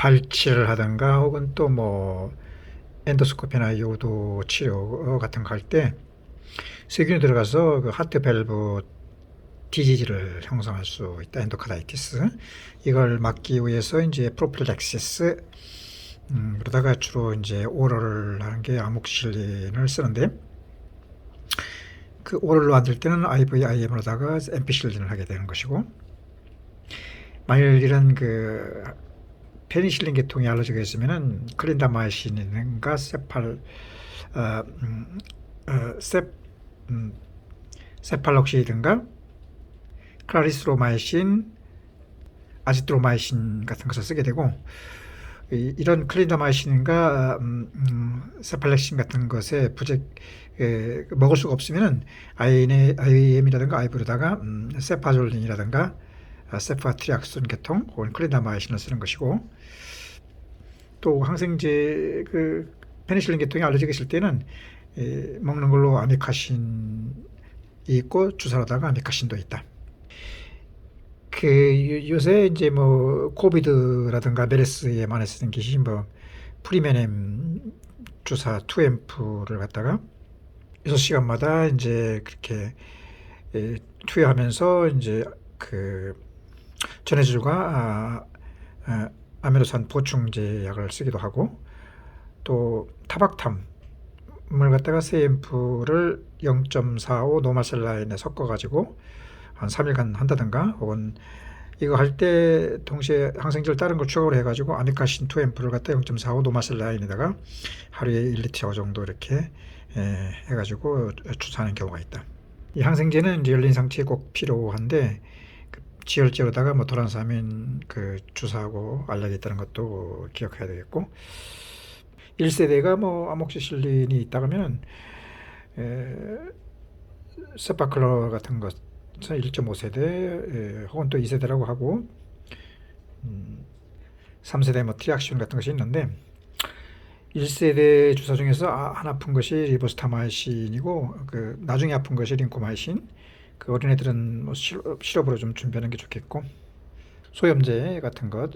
발치를 하든가 혹은 또 뭐 엔도스코피나 요도 치료 같은 거 할 때 세균이 들어가서 그 하트 밸브 디지즈를 형성할 수 있다. 엔도카다이티스. 이걸 막기 위해서 이제 프로필렉시스 그러다가 주로 이제 오럴을 하는 게 아목실린을 쓰는데 그 오럴로 안 될 때는 IVIM으로다가 엠피실린을 하게 되는 것이고 만일 이런 그 페니실린 계통의 알러지가 있으면은 클린다마이신인가 어, 음, 세, 세팔록시든가 클라리스로마이신, 아지트로마이신 같은 것을 쓰게 되고 이런 클린다마이신과 세팔렉신 같은 것에 먹을 수가 없으면은 IM이라든가 아이브로다가 세파졸린이라든가 세파트리악손 계통 혹은 클린다마이신을 쓰는 것이고 또 항생제 그 페니실린 계통의 알러지가 있을 때는 먹는 걸로 아미카신이 있고 주사로다가 아미카신도 있다. 그 요새 이제 뭐 코비드라든가 메르스에 많이 쓰는 것이 뭐 프리메넴 주사 2앰프를 갖다가 6시간마다 이제 그렇게 투여하면서 이제 그 전해질과 아미노산 보충제 약을 쓰기도 하고 또 타박탐을 갖다가 3앰프를 0.45 노마셀라인에 섞어가지고 한 3일간 한다든가 혹은 이거 할 때 동시에 항생제를 다른 걸 추가로 해가지고 아미카신 2앰프를 갖다 0.45 노마셀라인에다가 하루에 1리터 정도 이렇게 해가지고 주사하는 경우가 있다. 이 항생제는 이제 열린 상태에 꼭 필요한데 그 지혈제로다가 뭐 도란사민 그 주사하고 알약이 있다는 것도 기억해야 되겠고 1세대가 뭐 아목시실린이 있다 그러면 세파클러 같은 것 1.5세대 혹은 또 2세대라고 하고 3세대 뭐 트리악시온 같은 것이 있는데 1세대 주사 중에서 안 아픈 것이 리보스타마이신이고 그 나중에 아픈 것이 링코마이신. 그 어린애들은 뭐 시럽으로 좀 준비하는 게 좋겠고 소염제 같은 것,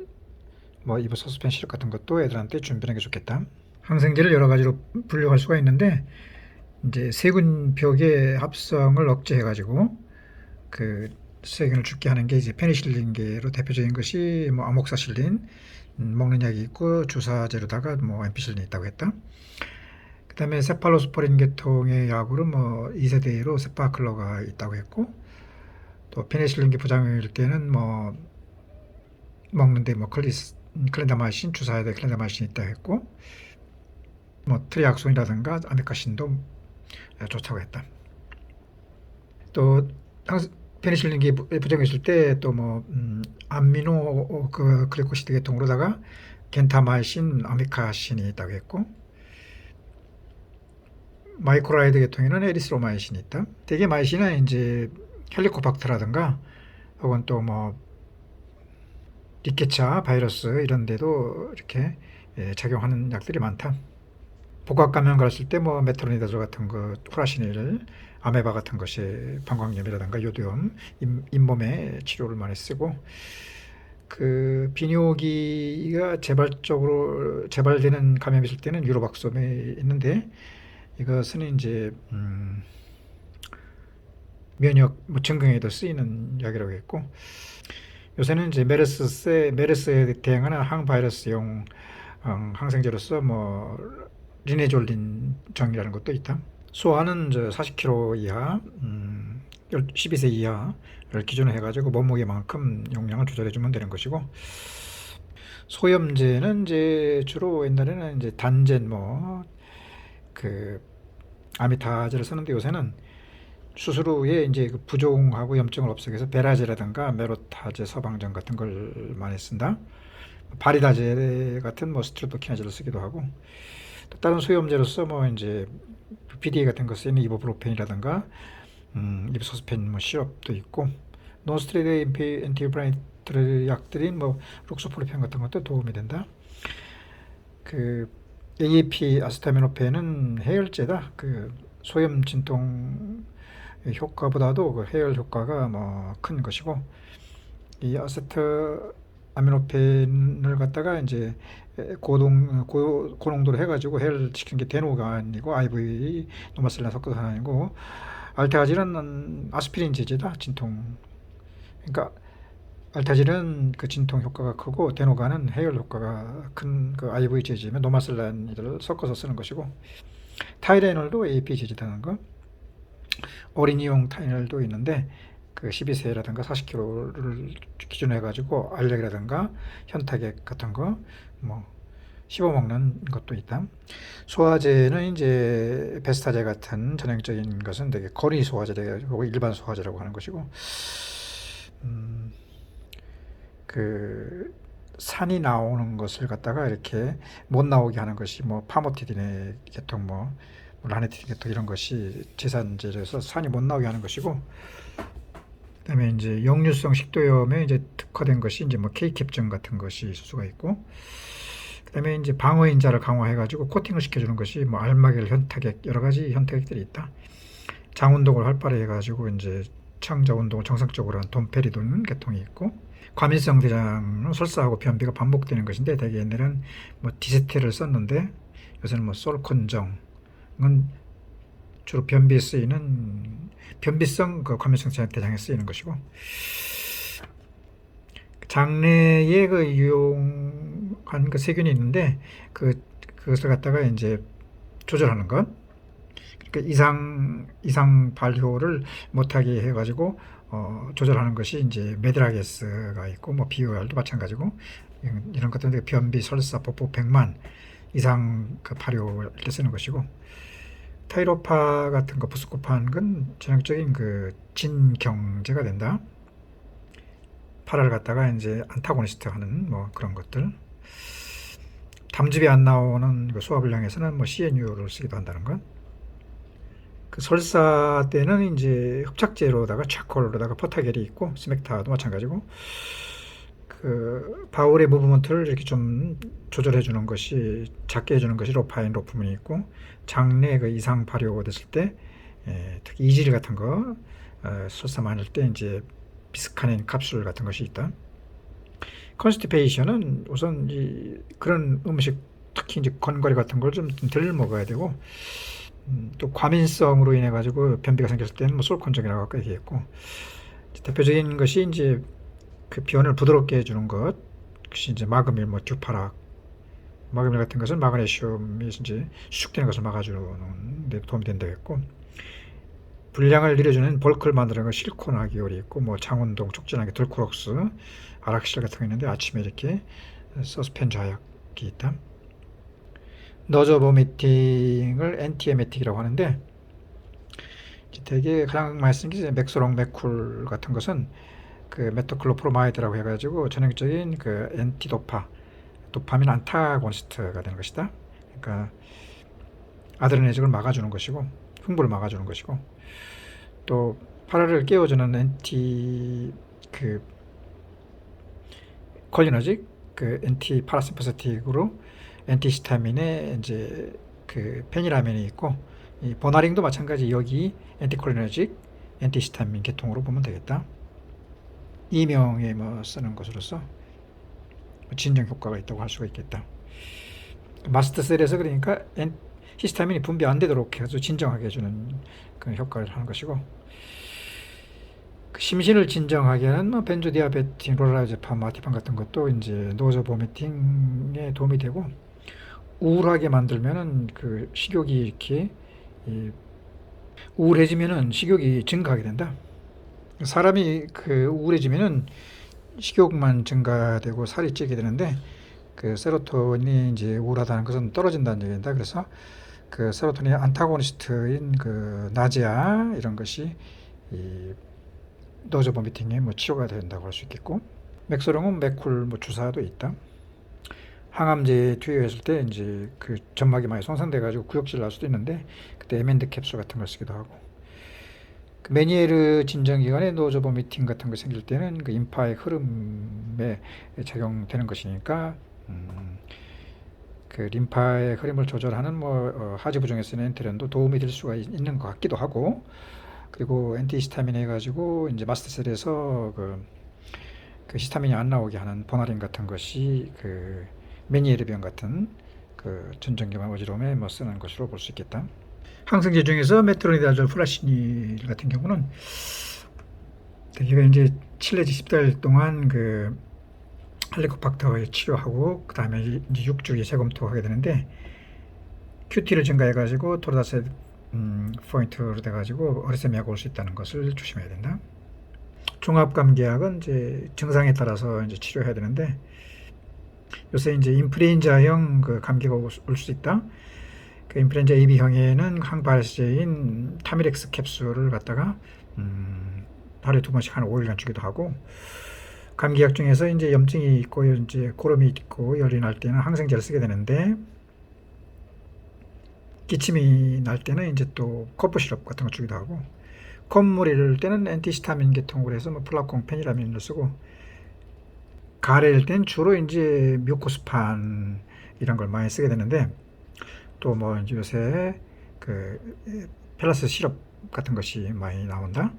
뭐 이브소스펜 시럽 같은 것도 애들한테 준비하는 게 좋겠다. 항생제를 여러 가지로 분류할 수가 있는데 이제 세균벽의 합성을 억제해가지고 그 세균을 죽게 하는 게 이제 페니실린계로 대표적인 것이 뭐 아목사실린 먹는 약이 있고 주사제로다가 뭐 엠피실린이 있다고 했다. 그다음에 세팔로스포린 계통의 약으로 뭐 2세대로 세파클러가 있다고 했고 또 페니실린계 부작용일 때는 뭐 먹는데 뭐 클렌다마이신 주사해야 될 클렌다마이신이 있다고 했고 뭐 트리악손이라든가 아미카신도 좋다고 했다. 또 페니실린기 부정했을 때 또 뭐 암미노 그 글리코시드 계통으로다가 겐타마이신, 아미카신이 있다고 했고 마이크로라이드 계통에는 에리스로마이신이 있다. 대개 마이신은 이제 헬리코박터라든가 혹은 또 뭐 리케차 바이러스 이런 데도 이렇게 작용하는 약들이 많다. 복합 감염 걸렸을 때 뭐 메트로니다졸 같은 거, 후라시닐, 아메바 같은 것이 방광염이라든가 요도염, 잇몸에 치료를 많이 쓰고 그 비뇨기가 재발적으로 재발되는 감염이 있을 때는 유로박솜이 있는데 이것은 이제 면역 뭐 증강에도 쓰이는 약이라고 했고 요새는 이제 메르스에 대응하는 항바이러스용 항생제로서 뭐 리네졸린 정이라는 것도 있다. 소아는 40kg 이하, 12세 이하를 기준으로 해가지고 몸무게만큼 용량을 조절해주면 되는 것이고 소염제는 이제 주로 옛날에는 이제 단젠 그 아미타제를 쓰는데 요새는 수술 후에 이제 그 부종하고 염증을 없애기 위해서 베라제라든가 메로타제, 서방전 같은 걸 많이 쓴다. 바리다제 같은 뭐 스트ep토키나제를 쓰기도 하고 또 다른 소염제로서 뭐 이제 PDA 같은 거 쓰이는 이보프로펜이라든가 이브소스펜 뭐 시럽도 있고 노스테로이드 엔티인플라마토리 약들인 뭐 록소프로펜 같은 것도 도움이 된다. 그 AAP 아세타미노펜은 해열제다. 그 소염 진통 효과보다도 그 해열 효과가 뭐 큰 것이고 이 아미노펜을 갖다가 이제 고농도로 해가지고 해열시킨 게 데노간이고 IV 노마셀란 섞어서 하나이고, 알타질은 아스피린 제제다, 진통. 그러니까 알타질은 그 진통 효과가 크고 데노간은 해열 효과가 큰 그 IV 제제면 노마셀란을 섞어서 쓰는 것이고, 타이레놀도 AP 제제다는 거. 어린이용 타이레놀도 있는데 그 12세라든가 40kg를 기준으로 해가지고 알약이라든가 현타액 같은 거 뭐 씹어 먹는 것도 있다. 소화제는 이제 베스타제 같은 전형적인 것은 되게 거리 소화제 되고 일반 소화제라고 하는 것이고, 음, 그 산이 나오는 것을 갖다가 이렇게 못 나오게 하는 것이 뭐 파모티딘의 계통, 뭐 라네티딘 계통 이런 것이 제산제로서 산이 못 나오게 하는 것이고, 그다음에 이제 역류성 식도염에 이제 특화된 것이 이제 뭐 K캡증 같은 것이 있을 수가 있고, 그다음에 이제 방어인자를 강화해가지고 코팅을 시켜주는 것이 뭐 알마겔, 현타액 여러 가지 현타액들이 있다. 장 운동을 활발히 해가지고 이제 청자 운동을 정상적으로 한 돈페리돈 계통이 있고, 과민성 대장은 설사하고 변비가 반복되는 것인데 대개 옛날에는 뭐 디세테를 썼는데 요새는 뭐 솔콘정은 주로 변비에 쓰이는 변비성 그 과민성 대장에 쓰이는 것이고, 장내에 그 유용한 그 세균이 있는데 그것을 갖다가 이제 조절하는 것. 그러니까 이상 발효를 못하게 해가지고 조절하는 것이 이제 메드라게스가 있고, 뭐 비오알도 마찬가지고 이런 것들은 변비, 설사, 복부, 백만 이상 그 발효를 쓰는 것이고, 타이로파 같은 거, 부스코판 건 전형적인 그 진경제가 된다. 파라를 갖다가 이제 안타고니스트 하는 뭐 그런 것들. 담즙이 안 나오는 그 소화불량에서는 뭐 CNU를 쓰기도 한다는 것. 그 설사 때는 이제 흡착제로다가 차콜로다가 포타겔이 있고, 스맥타도 마찬가지고, 그 바울의 무브먼트를 이렇게 좀 조절해 주는 것이, 작게 해주는 것이 로파인, 로프문이 있고, 장내 그 이상 발효가 됐을 때 특히 이질 같은 거 설사 많을 때 이제 비스카닌 캡슐 같은 것이 있다. 컨스티페이션은 우선 그런 음식, 특히 이제 건거리 같은 걸 좀 덜 먹어야 되고, 또 과민성으로 인해 가지고 변비가 생겼을 때는 뭐 솔콘정이라고 아까 얘기했고, 대표적인 것이 이제 그 변을 부드럽게 해주는 것, 그것이 이제 마그밀, 뭐 듀파락, 마그밀 같은 것은 마그네슘이 이제 수축되는 것을 막아주는 데 도움이 된다고 했고, 분량을 늘려주는 벌크를 만드는 건 실리콘 하기올이 있고, 뭐 장운동 촉진하게 들코록스, 아락실 같은 거 있는데 아침에 이렇게 서스펜 좌약이 있다. 너저 보미팅을 엔티에메틱이라고 하는데, 되게 가장 많이 쓰는 게 맥소롱, 맥쿨 같은 것은 그 메토클로프로마이드라고 해가지고 전형적인 그 엔티도파, 도파민 안타고니스트가 되는 것이다. 그러니까 아드레ner직을 막아주는 것이고, 흥분을 막아주는 것이고, 또 파라를 깨워주는 엔티 그 콜리너직, 그 엔티 파라심퍼세틱으로 엔티히스타민에 이제 그 페니라민이 있고, 이 보나링도 마찬가지, 여기 엔티콜리너직, 엔티히스타민 계통으로 보면 되겠다. 이명에 뭐 쓰는 것으로서 진정 효과가 있다고 할 수가 있겠다. 마스트셀에서 그러니까 히스타민이 분비 안 되도록 해서 진정하게 해주는 그런 효과를 하는 것이고, 그 심신을 진정하게 하는 뭐 벤조디아베틴, 로라제팜, 마티팜 같은 것도 이제 노저 보미팅에 도움이 되고, 우울하게 만들면은 그 식욕이 이렇게 우울해지면은 식욕이 증가하게 된다. 사람이 그 우울해지면은 식욕만 증가되고 살이 찌게 되는데, 그 세로토닌이 이제 우울하다는 것은 떨어진다는 얘기입니다. 그래서 그 세로토닌 안타고니스트인 그 나지아 이런 것이 이 노저 보미팅에 뭐 치료가 된다고 할 수 있겠고, 맥소롱은 맥쿨 뭐 주사도 있다. 항암제 투여했을 때 이제 그 점막이 많이 손상돼 가지고 구역질 날 수도 있는데, 그때 에멘드 캡슐 같은 걸 쓰기도 하고, 그 메니에르 진정 기간에 노저 보미팅 같은 거 생길 때는 그 임파의 흐름에 작용되는 것이니까, 그 림파의 흐름을 조절하는 뭐 하지부종에 쓰는 엔테론도 도움이 될 수가 있는 것 같기도 하고, 그리고 엔티히스타민 해가지고 이제 마스트셀에서 그 그 히스타민이 안 나오게 하는 보나린 같은 것이 그 메니에르병 같은 그 전정기관 어지러움에 뭐 쓰는 것으로 볼 수 있겠다. 항생제 중에서 메트로니다졸 플라시닐 같은 경우는 대개가 이제 7 내지 10달 동안 그 헬리코박터를 치료하고 그 다음에 이제 6주기 재검토하게 되는데 QT를 증가해가지고 토르다세 포인트로 돼가지고 어리세미아가 올 수 있다는 것을 조심해야 된다. 종합감기약은 이제 증상에 따라서 이제 치료해야 되는데 요새 이제 인플루엔자형 그 감기가 올 수 있다. 그 인플루엔자 AB형에는 항발세인 타미렉스 캡슐을 갖다가 하루에 2번씩 한 5일간 주기도 하고 감기약 중에서 이제 염증이 있고 이제 고름이 있고 열이 날 때는 항생제를 쓰게 되는데 기침이 날 때는 이제 또 코프 시럽 같은 거 주기도 하고 콧물일 때는 엔티히스타민 계통으로 해서 뭐 플라콘 페니라민을 쓰고 가래일 땐 주로 이제 뮤코스판 이런 걸 많이 쓰게 되는데 또 뭐 이제 요새 그 펠라스 시럽 같은 것이 많이 나온다.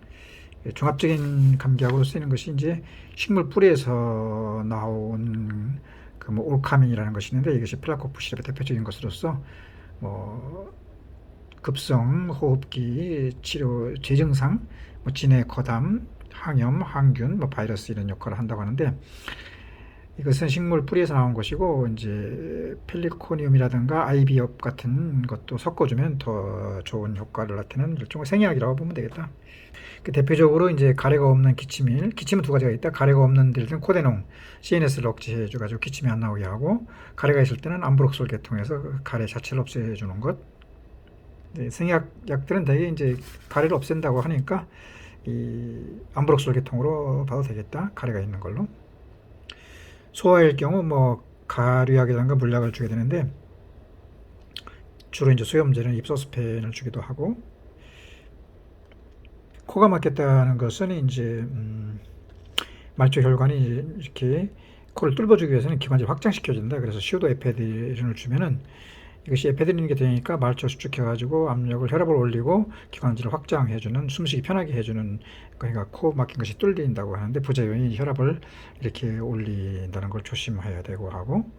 종합적인 감기약으로 쓰이는 것이 이제 식물 뿌리에서 나온 그 뭐 올카민이라는 것이 있는데 이것이 플라코프 시럽의 대표적인 것으로서 뭐 급성 호흡기 치료 재증상, 뭐 진해 거담, 항염, 항균, 뭐 바이러스 이런 역할을 한다고 하는데 이것은 식물 뿌리에서 나온 것이고 이제 펠리코니움이라든가 아이비엽 같은 것도 섞어주면 더 좋은 효과를 나타내는 일종의 생약이라고 보면 되겠다. 그 대표적으로 이제 가래가 없는 기침은 두 가지가 있다. 가래가 없는 데는 코데농, CNS를 억제해줘가지고 기침이 안 나오게 하고 가래가 있을 때는 암브록솔 계통에서 그 가래 자체를 없애주는 것. 생약약들은 대개 이제 가래를 없앤다고 하니까 이 암브록솔 계통으로 봐도 되겠다. 가래가 있는 걸로. 소화일 경우 뭐 가류약이라든가 물약을 주게 되는데 주로 이제 수염제는 입소스펜을 주기도 하고 코가 막혔다는 것은 이제 말초 혈관이 이렇게 코를 뚫어주기 위해서는 기관지를 확장시켜준다. 그래서 슈도 에페드린을 주면은 이것이 에페드린이 되니까 말초 수축해가지고 압력을 혈압을 올리고 기관지를 확장해주는 숨쉬기 편하게 해주는 그러니까 코 막힌 것이 뚫린다고 하는데 부작용이 혈압을 이렇게 올린다는 걸 조심해야 되고 하고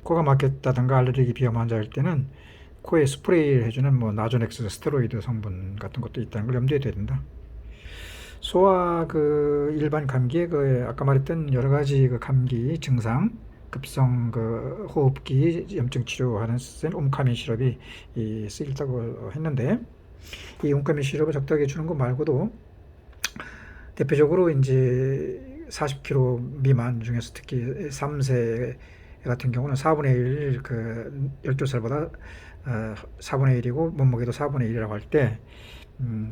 코가 막혔다든가 알레르기 비염 환자일 때는 코에 스프레이를 해주는 뭐 나조넥스 스테로이드 성분 같은 것도 있다는 걸 염두에 둬야 된다. 소아 그 일반 감기에 그 아까 말했던 여러 가지 그 감기 증상 급성 그 호흡기 염증 치료하는 센 옴카민 시럽이 쓰인다고 했는데 이 옴카민 시럽을 적당하게 주는 것 말고도 대표적으로 이제 40kg 미만 중에서 특히 3세 같은 경우는 4분의 1, 그 12살보다 4분의 1이고 몸무게도 4분의 1이라고 할 때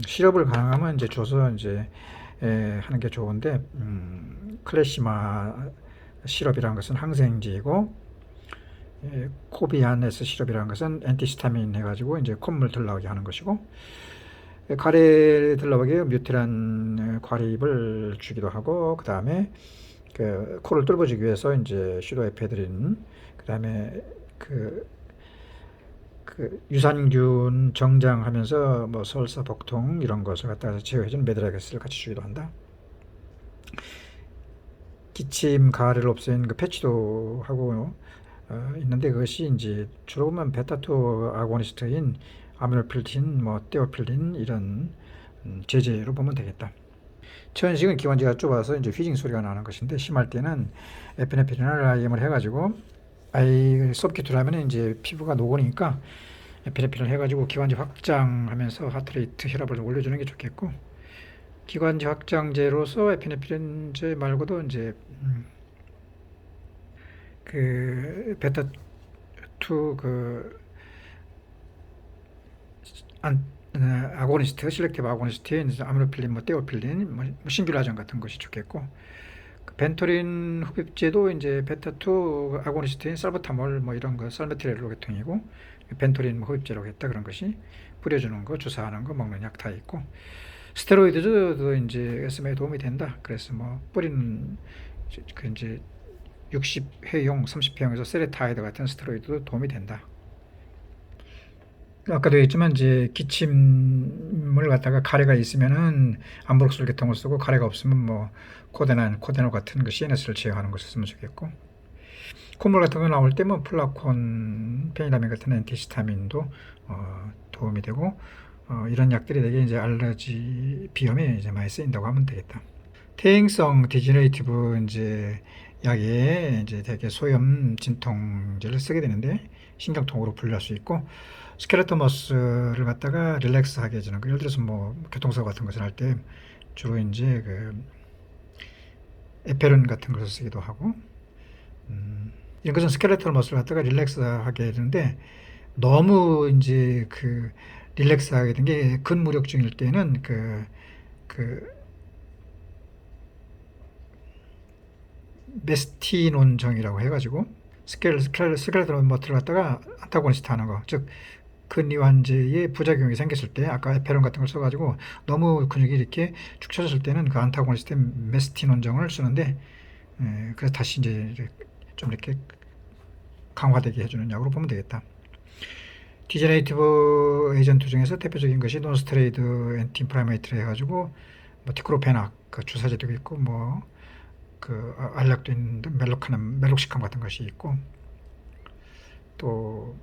시럽을 가능하면 이제 줘서 이제 하는 게 좋은데 클래시마 시럽이라는 것은 항생제이고 코비안에스 시럽이라는 것은 엔티히스타민 해가지고 이제 콧물 들나오게 하는 것이고 가래 들나오게 뮤테란 과립을 주기도 하고 그 다음에 그 코를 뚫어주기 위해서 이제 슈도에페드린 그 다음에 그 유산균 정장하면서 뭐 설사 복통 이런 것을 갖다가 제어해주는 메드라게스를 같이 주기도 한다. 기침 가래를 없앤 그 패치도 하고 있는데 그것이 이제 주로 보면 베타2 아고니스트인 아미노필린, 뭐 테오필린 이런 제제로 보면 되겠다. 천식은 기관지가 좁아서 이제 휘징 소리가 나는 것인데 심할 때는 에피네프린을 IM을 해가지고 서브큐트를 하면 이제 피부가 녹으니까 에피네프린을 해가지고 기관지 확장하면서 하트레이트 혈압을 올려주는 게 좋겠고 기관지 확장제로서 에피네프린제 말고도 이제 그 베타2 그 아고니스트, 실렉티브 아고니스트에 아미노필린, 뭐 테오필린, 뭐 싱귤라전 같은 것이 좋겠고 그 벤토린 흡입제도 이제 베타2 아고니스트인 살부타몰 뭐 이런 거 살메트렐로 계통이고 벤토린 뭐 흡입제라고 했다 그런 것이 뿌려주는 거, 주사하는 거, 먹는 약 다 있고 스테로이드도 이제 SMA에 도움이 된다. 그래서 뭐 뿌리는 그 이제 60회용, 30회용에서 세레타이드 같은 스테로이드도 도움이 된다. 아까도 얘기했지만 이제 기침을 갖다가 가래가 있으면은 암브록솔계통을 쓰고 가래가 없으면 뭐 코데놀 같은 그 CNS를 제어하는 것을 쓰면 좋겠고 콧물 같은 거 나올 때 뭐 플라콘, 페니다민 같은 엔티히스타민도 도움이 되고 이런 약들이 되게 이제 알러지 비염에 이제 많이 쓰인다고 하면 되겠다. 퇴행성 디제너레이티브 이제 약에 이제 되게 소염 진통제를 쓰게 되는데 신경통으로 분류할 수 있고 스켈레톤 머슬을 갖다가 릴렉스하게 해주는 거. 예를 들어서 뭐 교통사고 같은 것을 할 때 주로 이제 그 에페린 같은 것을 쓰기도 하고 이런 것은 스켈레톤 머슬을 갖다가 릴렉스하게 해주는데 너무 이제 그 릴렉스하게 된 게 근무력증일 때는 그 메스티논정이라고 해가지고 스켈레톤 머슬을 갖다가 안타고니스트 하는 거, 즉 근이완제의 부작용이 생겼을 때 아까 에페론 같은 걸 써가지고 너무 근육이 이렇게 축 처졌을 때는 그 안타고니스트 메스티논정을 쓰는데 그래서 다시 이제 좀 이렇게 강화되게 해주는 약으로 보면 되겠다. 디제네이티브 에이전트 중에서 대표적인 것이 논스테로이드 엔티인플라메이터리 해가지고 뭐 디크로페낙 그 주사제도 있고 뭐 그 알약도 있는데 멜록시캄 같은 것이 있고 또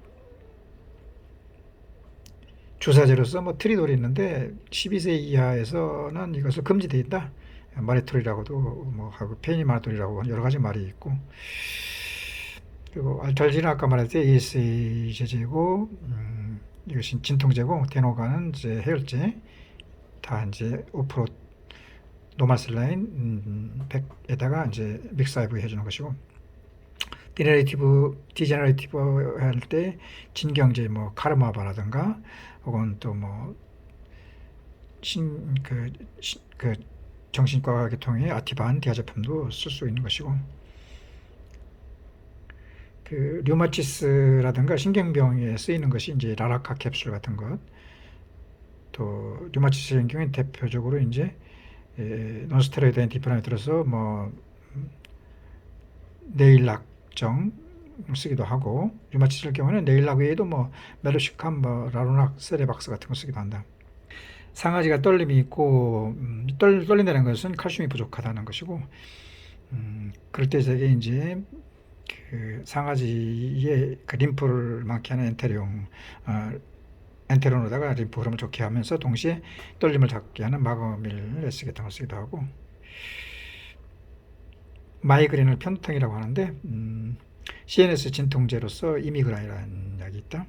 주사제로서 뭐 트리돌이 있는데 12세 이하에서는 이것을 금지되어 있다. 마리톨이라고도 뭐 하고 페니마돌이라고 여러 가지 말이 있고 그리고 알탈지는 아까 말했듯이 ASA 제제고 이것이 진통제고 데노가는 이제 해열제 다 이제 5% 노말셀라인 100에다가 이제 믹스 IV 해주는 것이고 디제너레이티브 할 때 진경제 뭐 카르마바라든가 혹은 또 뭐 그 정신과 계통의 아티반 디아제품도 쓸 수 있는 것이고 그 류마티스라든가 신경병에 쓰이는 것이 이제 라라카 캡슐 같은 것 또 류마티스의 경우에 대표적으로 이제 논스테로이드 엔티인플라메이터리에 들어서 뭐 네일락정 쓰기도 하고 류마티스의 경우는 네일락 외에도 뭐 멜로시캄, 뭐 라로낙, 세레박스 같은 거 쓰기도 한다. 상아지가 떨림이 있고 떨린다는 것은 칼슘이 부족하다는 것이고 그럴 때 저게 이제 그 상아지의 그 림프를 많게 하는 엔테론으로다가 림프 흐름을 좋게 하면서 동시에 떨림을 작게 하는 마거밀 에스 같은 걸 쓰기도 하고 마이그레인을 편두통이라고 하는데 CNS 진통제로서 이미그라이라는 약이 있다.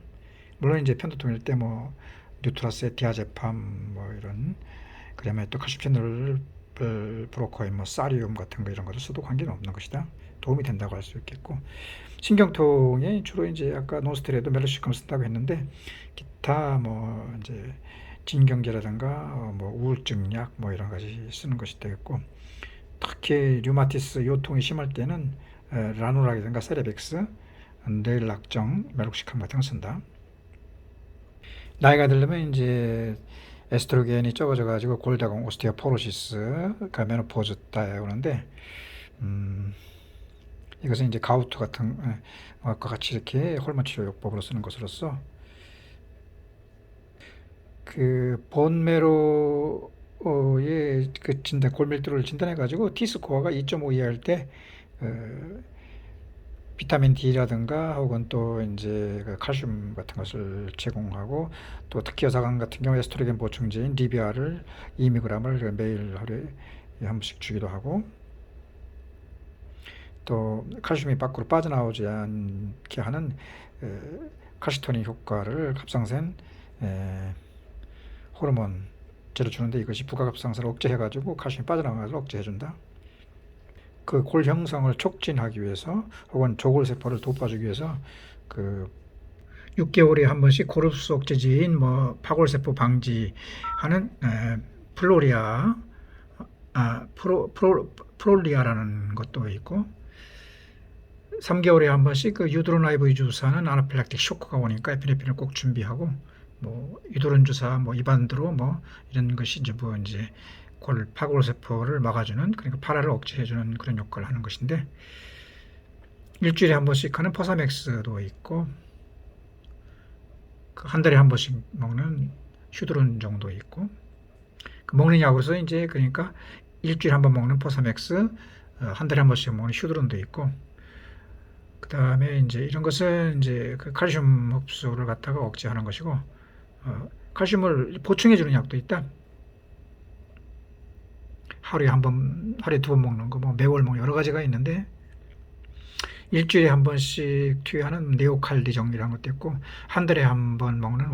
물론 이제 편두통일 때 뭐 뉴트라스의 디아제팜 뭐 이런 그다음에 또 칼슘 브로커인 뭐 사리움 같은 거 이런 것을 써도 관계는 없는 것이다. 도움이 된다고 할 수 있겠고 신경통에 주로 이제 아까 논스테로이드 멜로시캄 쓴다고 했는데 기타 뭐 이제 진경제라든가 뭐 우울증 약 뭐 이런 가지 쓰는 것이 되겠고 특히 류마티스 요통이 심할 때는 라노락이든가 세레백스, 네일락정, 멜록시캄 같은 거 쓴다. 나이가 들면 이제 에스트로겐이 적어져 가지고 골다공 오스티오포로시스가 메노포즈 따에 오는데 이것은 이제 가우트 같은 것과 같이 이렇게 호르몬 치료 요법으로 쓰는 것으로서 그 본메로의 그 진단 골밀도를 진단해 가지고 T 스코어가 2.5 이하일 때 비타민 D라든가 혹은 또 이제 그 칼슘 같은 것을 제공하고 또 특히 여자관 같은 경우 에스트로겐 보충제인 리비아를 2mg을 매일 하루에 한 번씩 주기도 하고 또 칼슘이 밖으로 빠져나오지 않게 하는 칼시토닌 효과를 갑상선 호르몬제를 주는데 이것이 부가갑상선을 억제해가지고 칼슘이 빠져나가는 것을 억제해준다. 그 골 형성을 촉진하기 위해서 혹은 조골세포를 돋봐주기 위해서 그 6개월에 한 번씩 골흡수 억제제인 뭐 파골세포 방지하는 프롤리아라는 것도 있고 3개월에 한 번씩 그 유드로나이브 주사는 아나필락틱 쇼크가 오니까 에피네프린을 꼭 준비하고 뭐 유도른 주사, 뭐 이반드로 뭐 이런 것이 이제 뭐 이제 파골세포를 막아주는 그러니까 파라를 억제해주는 그런 역할을 하는 것인데 일주일에 한 번씩 하는 퍼사맥스도 있고 그 한 달에 한 번씩 먹는 휴드론 정도 있고, 그 먹는 약으로서 이제 그러니까 일주일에 한 번 먹는 포사맥스, 한 달에 한 번씩 먹는 휴드론도 있고, 그 다음에 이제 이런 것은 이제 그 칼슘 흡수를 갖다가 억제하는 것이고, 칼슘을 보충해주는 약도 있다. 하루에 한 번, 하루에 두 번 먹는 거, 뭐 매월 먹는 여러 가지가 있는데, 일주일에 한 번씩 투여하는 네오칼디정이라는 것도 있고, 한 달에 한 번 먹는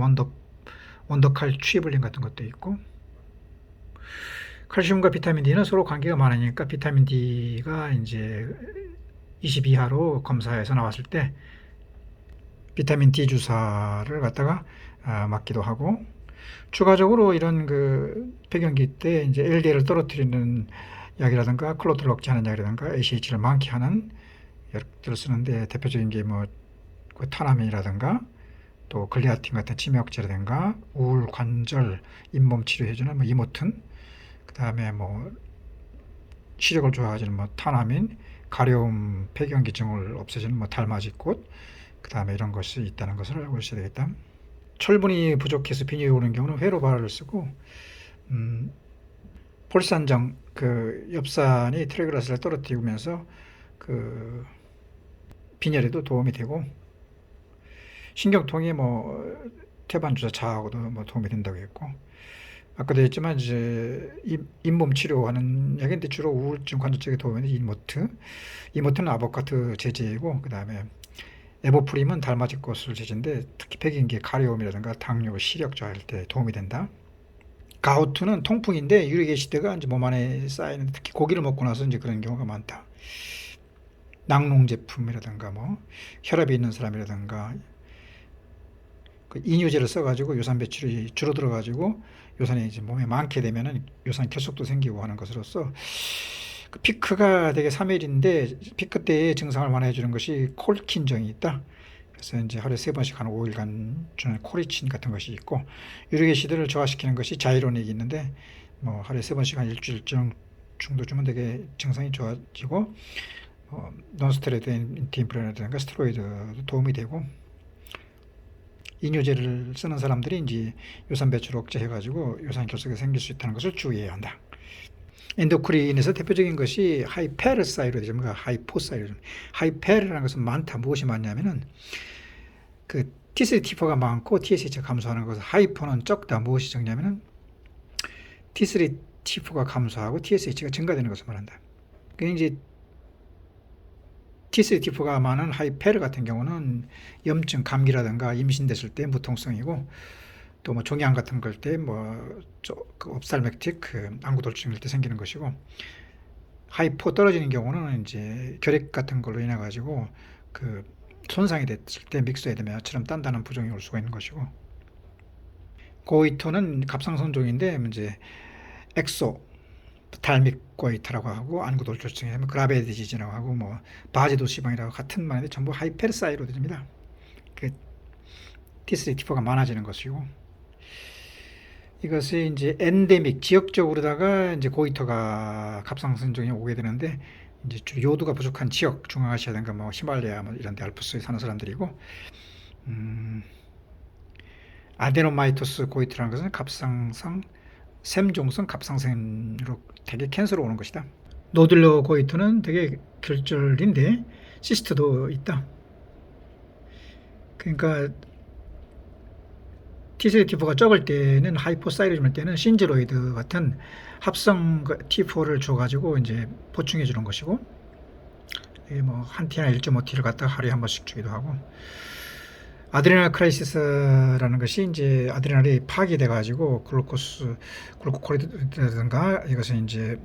원더칼 취블린 같은 것도 있고, 칼슘과 비타민 D는 서로 관계가 많으니까 비타민 D가 이제 20 이하로 검사해서 나왔을 때 비타민 D 주사를 갖다가 맞기도 하고, 추가적으로 이런 그 폐경기 때 이제 LDL을 떨어뜨리는 약이라든가 클로트를 억제하는 약이라든가 ACH를 많게 하는 약들을 쓰는데, 대표적인 게 뭐 타나민이라든가 또 글리아틴 같은 치매 억제라든가 우울, 관절, 잇몸 치료해주는 뭐 이모튼, 그 다음에 뭐 시력을 좋아하는 뭐 타나민, 가려움, 폐경기증을 없애주는 뭐 달맞이꽃, 그 다음에 이런 것이 있다는 것을 알고 있어야 되겠다. 철분이 부족해서 빈혈이 오는 경우는 회로바를 쓰고, 폴산정, 그 엽산이 트리글라세리드를 떨어뜨리면서 그 빈혈에도 도움이 되고, 신경통이 뭐 태반 주사 차하고도 뭐 도움이 된다고 했고, 아까도 했지만 이제 잇몸 치료하는 약인데 주로 우울증 관절 쪽에 도움이 되는 이모트는 아보카트 제제이고, 그 다음에 에보프림은 달맞이꽃을 제제인데 특히 폐경기, 가려움이라든가 당뇨, 시력 저하할 때 도움이 된다. 가우트는 통풍인데 유릭 애시드가 이제 몸 안에 쌓이는, 특히 고기를 먹고 나서 이제 그런 경우가 많다. 낙농 제품이라든가 뭐 혈압이 있는 사람이라든가 그 이뇨제를 써가지고 요산 배출이 줄어들어가지고 요산이 이제 몸에 많게 되면은 요산 결석도 생기고 하는 것으로서, 그 피크가 되게 3일인데 피크 때의 증상을 완화해 주는 것이 콜킨정이 있다. 그래서 이제 하루에 3번씩 한 5일간 주는 코리친 같은 것이 있고, 유릭 애시드를 저하시키는 것이 자이로닉이 있는데 뭐 하루에 3번씩 한 일주일 정도 주면 되게 증상이 좋아지고, 논스테로이드 인티인플레라든가 스테로이드도 도움이 되고, 이뇨제를 쓰는 사람들이 이제 요산 배출을 억제해가지고 요산 결석이 생길 수 있다는 것을 주의해야 한다. 엔도크린에서 대표적인 것이 하이페르사이로디즘과 하이포사이로디즘. 하이페르라는 것은 많다. 무엇이 많냐면은 그 T3, T4가 많고 TSH가 감소하는 것은, 하이포는 적다. 무엇이 적냐면은 T3, T4가 감소하고 TSH가 증가되는 것을 말한다. 그 이제 T3, T4가 많은 하이페르 같은 경우는 염증, 감기라든가 임신됐을 때 무통성이고, 또 뭐 종양 같은 걸 때 뭐 그 옵살맥틱 그 안구돌증일 때 생기는 것이고, 하이포 떨어지는 경우는 이제 결핵 같은 걸로 인해 가지고 그 손상이 됐을 때 믹스에드메아처럼 단단한 부종이 올 수가 있는 것이고, 고이토는 갑상선종인데 이제 엑소 달믹 고이터라고 하고, 안구돌출증에 그라베 디지즈라고 하고, 뭐 바지도 시방이라고 같은 말인데 전부 하이페르사이로드입니다. 그 T3, T4가 많아지는 것이고, 이것이 이제 엔데믹 지역적으로다가 이제 고이터가 갑상선종이 오게 되는데, 이제 주로 요도가 부족한 지역, 중앙아시아든가 뭐 히말라야 뭐 이런 데 알프스에 사는 사람들이고, 아데노마이토스 고이터라는 것은 갑상선 샘종성 갑상선으로 되게 캔서로 오는 것이다. 노듈러 고이터는 되게 결절인데 시스트도 있다. 그러니까 T3, T4가 적을 때는, 하이포사이로즘일 때는 신제로이드 같은 합성 T4를 줘가지고 이제 보충해 주는 것이고, 뭐 한 T나 1.5T를 갖다가 하루에 한 번씩 주기도 하고, 아드레날 크라이시스라는 것이 이제 아드레날이 파괴돼 가지고 글루코콜이드라든가 이것은 이제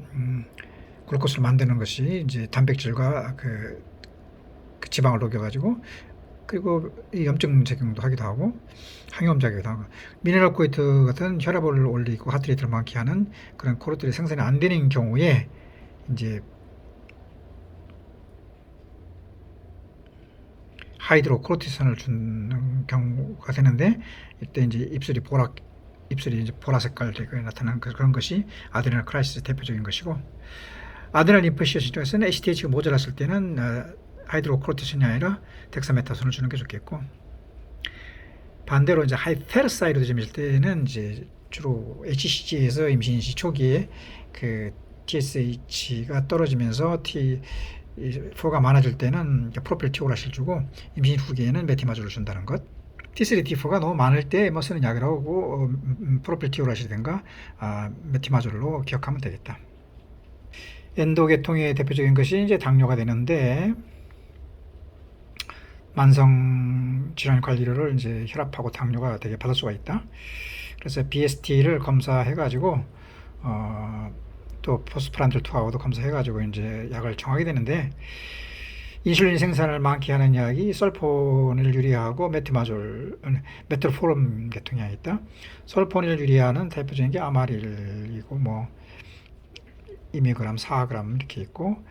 글루코스를 만드는 것이 이제 단백질과 그 지방을 녹여 가지고, 그리고 이 염증 작용도 하기도 하고 항염 작용도 하고, 미네랄 코이트 같은 혈압을 올리고 하트레이트를 많게 하는 그런 코르티졸이 생산이 안 되는 경우에 이제 하이드로코르티손을 주는 경우가 되는데, 이때 이제 입술이 이제 보라색깔 되게 나타나는 그런 것이 아드레날 크라이시스 대표적인 것이고, 아드레날 림프시스에서는 ACTH가 모자랐을 때는 하이드로코르티손이 아니라 덱사메타손을 주는 게 좋겠고, 반대로 이제 하이페르사이로디즘일 때는 이제 주로 HCG에서 임신 시 초기에 그 TSH가 떨어지면서 T4가 많아질 때는 프로필 티오라실 주고 임신 후기에는 메티마졸을 준다는 것. T3, T4가 너무 많을 때 뭐 쓰는 약이라고 프로필 티오라실든가 메티마졸로 기억하면 되겠다. 엔도계통의 대표적인 것이 이제 당뇨가 되는데 만성 질환 관리를 이제 혈압하고 당뇨가 되게 받을 수가 있다. 그래서 BST를 검사해가지고 또 포스프란들2하고도 검사해가지고 이제 약을 정하게 되는데 인슐린 생산을 많게 하는 약이 설포닐 유리아하고 메트로포름 계통의 약이 있다. 설포닐 유리아는 대표적인 게 아마릴이고 뭐 2mg, 4g 이렇게 있고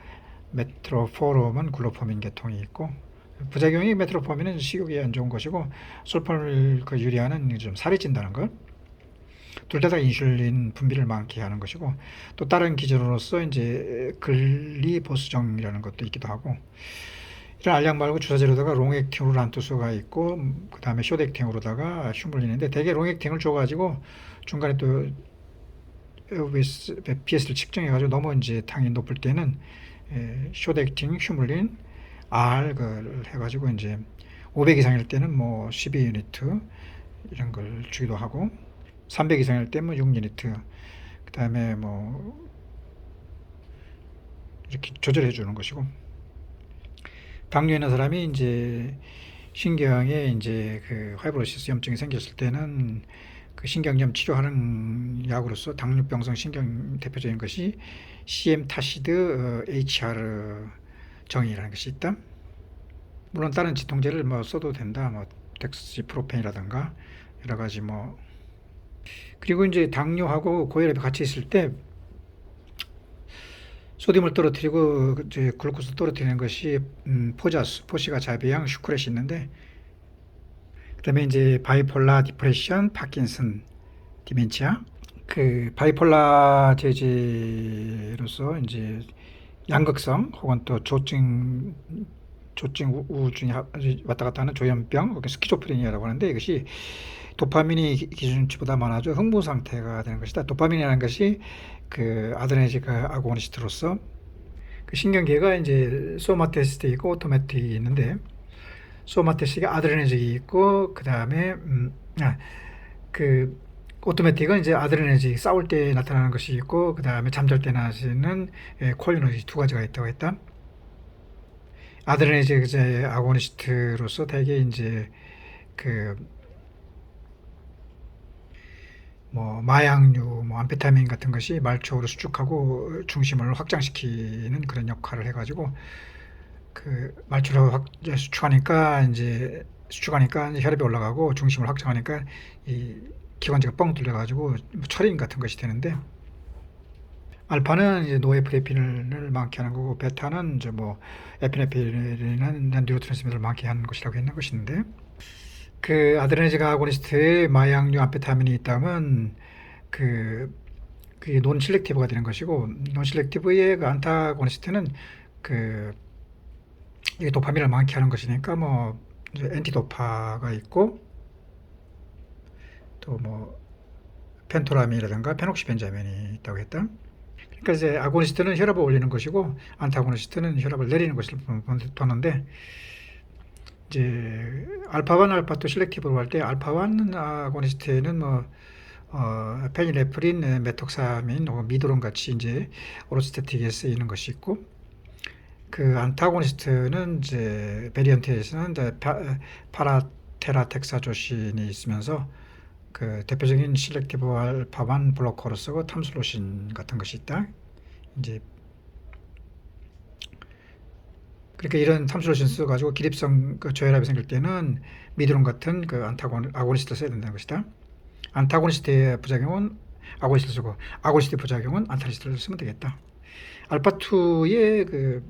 메트로포름은 글루포민 계통이 있고 부작용이 메트로포민은 식욕이 안 좋은 것이고 설포닐 그 유리아는 좀 살이 찐다는 것. 둘 다 인슐린 분비를 많게 하는 것이고 또 다른 기전으로서 이제 글리보스정이라는 것도 있기도 하고 이런 알약 말고 주사제로다가 롱액팅으로 란투스가 있고 그 다음에 숏액팅으로다가 휴물린인데 대개 롱액팅을 줘가지고 중간에 또 BS를 측정해가지고 너무 이제 당이 높을 때는 숏액팅 휴물린 R을 해가지고 이제 500 이상일 때는 뭐 12유니트 이런 걸 주기도 하고 300 이상일 때는 6유니트 그 다음에 뭐 이렇게 조절해 주는 것이고 당뇨 있는 사람이 이제 신경에 이제 그 파이브로시스 염증이 생겼을 때는 그 신경염 치료하는 약으로서 당뇨병성 신경 대표적인 것이 CM 타시드 HR 정이라는 것이 있다. 물론 다른 진통제를 뭐 써도 된다. 뭐 덱시프로펜이라든가 여러 가지 뭐 그리고 이제 당뇨하고 고혈압이 같이 있을 때 소듐을 떨어뜨리고 이제 글루코스 떨어뜨리는 것이 포시가 자비앙, 슈크렛이 있는데 그다음에 이제 바이폴라 디프레션, 파킨슨, 디멘치아 그 바이폴라 제제로서 이제 양극성 혹은 또 조증 우울증이 왔다 갔다 하는 조현병, 스키조프레니아라고 하는데 이것이 도파민이 기준치보다 많아져 흥분 상태가 되는 것이다. 도파민이라는 것이 그 아드레너지크 아고니스트로서 그 신경계가 이제 소마테스틱 있고 오토매틱이 있는데 소마테스틱이 아드레너직이 있고 그 다음에 그 오토매틱은 이제 아드레너직 싸울 때 나타나는 것이 있고 그 다음에 잠잘 때 나시는 콜리너지 두 가지가 있다고 했다. 아드레너직 이제 아고니스트로서 대개 이제 그 뭐 마약류, 뭐 암페타민 같은 것이 말초로 수축하고 중심을 확장시키는 그런 역할을 해가지고 그 말초로 수축하니까 이제 혈압이 올라가고 중심을 확장하니까 이 기관지가 뻥 뚫려가지고 철인 같은 것이 되는데 알파는 이제 노에프레핀을 많게 하는 거고 베타는 이제 뭐 에피네프린은 뉴로트랜스미터를 많게 하는 것이라고 했는 것인데 그 아드레너직 아고니스트에 마약류 암페타민이 있다면 그게 논실렉티브가 되는 것이고 논실렉티브의 그 안타고니스트는 그 이게 도파민을 많게 하는 것이니까 뭐 엔티도파가 있고 또 뭐 펜토라민이라든가 페녹시벤자민이 있다고 했다. 그러니까 이제 아고니스트는 혈압을 올리는 것이고 안타고니스트는 혈압을 내리는 것을 보는데 이제 알파1, 알파2 실렉티브로 할 때 알파1 아고니스트에는 뭐 페니레프린, 메톡사민 혹은 미도론 같이 이제 오로스테틱에 쓰이는 것이 있고 그 안타고니스트는 이제 베리언트에서는 파라테라텍사조신이 있으면서 그 대표적인 실렉티브 알파1 블로커로 쓰고 탐슬로신 같은 것이 있다. 이제 그러니까 이런 탐슬로신 써가지고 기립성 그 저혈압이 생길 때는 미드론 같은 그 아고니스트를 써야 된다는 것이다. 안타고니스트의 부작용은 아고니스트를 쓰고 아고니스트의 부작용은 안타고니스트를 쓰면 되겠다. 알파2의 그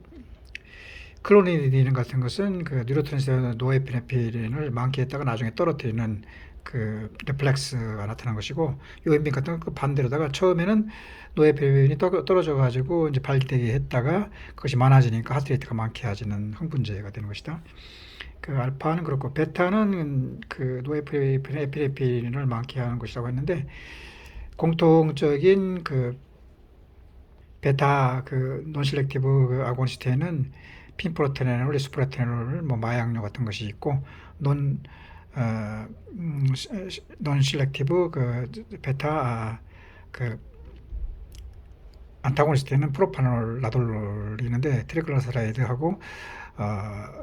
클로니딘 같은 것은 그 뉴로트랜스미터 노에피네프린을 많게 했다가 나중에 떨어뜨리는 그 레플렉스가 나타난 것이고 요인빈 같은 그 반대로다가 처음에는 노에피네프린이 떨어져 가지고 이제 발기되게 했다가 그것이 많아지니까 하트레이트가 많게 해지는 흥분제가 되는 것이다. 그 알파는 그렇고 베타는 그 노에피네프린을 많게 하는 것이라고 했는데 공통적인 그 베타 그 논실렉티브 그 아고니스트에는 핀프로테놀, 리스프로테놀, 뭐 마약류 같은 것이 있고 논 논실렉티브 그 베타 그 안타고니스트에는 프로파놀, 나돌롤이 있는데 트리글라세라이드하고